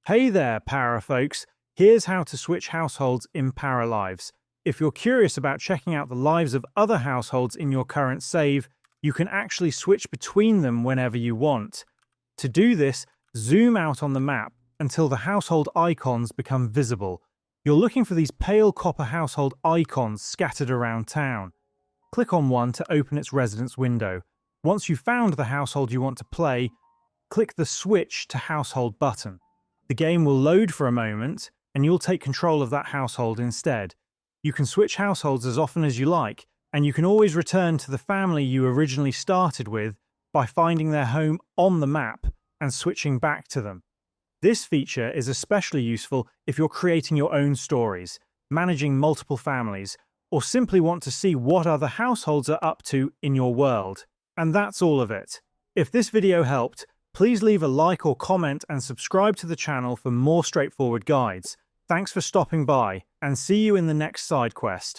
Hey there, Para folks. Here's how to switch households in Paralives. If you're curious about checking out the lives of other households in your current save, you can actually switch between them whenever you want. To do this, zoom out on the map until the household icons become visible. You're looking for these pale copper household icons scattered around town. Click on one to open its residence window. Once you've found the household you want to play, click the Switch to Household button. The game will load for a moment, and you'll take control of that household instead. You can switch households as often as you like, and you can always return to the family you originally started with by finding their home on the map and switching back to them. This feature is especially useful if you're creating your own stories, managing multiple families, or simply want to see what other households are up to in your world. And that's all of it. If this video helped, please leave a like or comment and subscribe to the channel for more straightforward guides. Thanks for stopping by, and see you in the next side quest.